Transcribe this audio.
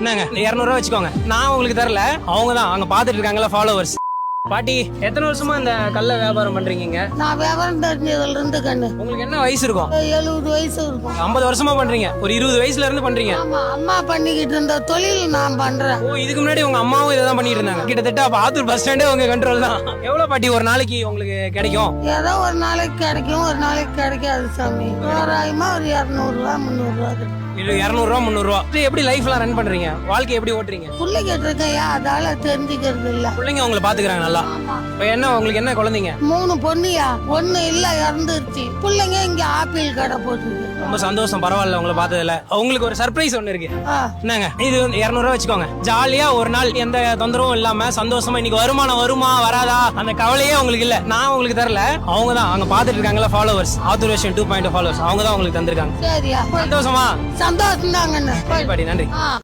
என்னங்க 200 ரூபா வச்சுக்கோங்க. நான் உங்களுக்கு தரல, அவங்க தான் அங்க பாத்துட்டு இருக்காங்கல்ல ஃபாலோவர்ஸ். பாட்டி எத்தனை வருஷமா இந்த கல்ல வியாபாரம் பண்றீங்க? நான் வியாபாரம் தெரிஞ்சதுல இருந்து கண்ணு உங்களுக்கு என்ன வயசு இருக்கும்? 70 வயசு இருக்கும். 50 வருஷமா பண்றீங்க, ஒரு 20 வயசுல இருந்து பண்றீங்க. ஆமா, அம்மா பண்ணிக்கிட்டு இருந்த தொழில் நான் பண்றேன். ஓ, இதுக்கு முன்னாடி உங்க அம்மாவும் இதான் பண்ணிட்டு இருந்தாங்க. கிட்டத்தட்ட அப்ப ஆத்தூர் பஸ் ஸ்டாண்டே உங்க கண்ட்ரோல் தான். எவ்வளவு பாட்டி ஒரு நாளைக்கு உங்களுக்கு கிடைக்கும்? ஏதோ ஒரு நாளைக்கு கிடைக்கும், ஒரு நாளைக்கு கிடைக்காது சாமி. தோராயமா ஒரு 200 ரூபா 300 ரூபா கிடைக்கும். இது 200 ரூபா 300 ரூபா. எப்படி லைஃப் எல்லாம் ரன் பண்றீங்க? வாழ்க்கை எப்படி ஓட்டுறீங்க? பிள்ளைகிட்ட இருக்கையா, அதால தெரிஞ்சுக்கிறது இல்ல. பிள்ளைங்க உங்களை பாத்துக்கிறாங்க நல்லா? ஆமா, இப்ப என்ன உங்களுக்கு என்ன குழந்தைங்க? 3 பொண்ணுயா, 1 இல்ல இறந்துருச்சு. பிள்ளைங்க இங்க ஆப்பிள் கடை போட்டுருக்கு. ரொம்ப சந்தோஷம், பரவாயில்ல உங்களை பார்த்ததுல. உங்களுக்கு ஒரு சர்ப்ரைஸ் ஒண்ணு இருக்கு. என்னங்க இது 200 ரூபா வச்சுக்கோங்க. ஜாலியா ஒரு நாள் எந்த தொந்தரவும் இல்லாம சந்தோஷமா இன்னைக்கு வருமானம் வருமா வராதா அந்த கவலையே உங்களுக்கு இல்ல. நான் உங்களுக்கு தரல, அவங்க தான் அங்க பாத்துட்டு இருக்காங்கல்ல ஃபாலோவர்ஸ், ஆத்தூர் வெர்ஷன் 2.0 ஃபாலோவர்ஸ், அவங்க தான் உங்களுக்கு தந்திருக்காங்க. சரியா, சந்தோஷமா? சந்தோஷம் தாங்கண்ணு. பாட்டி நன்றி.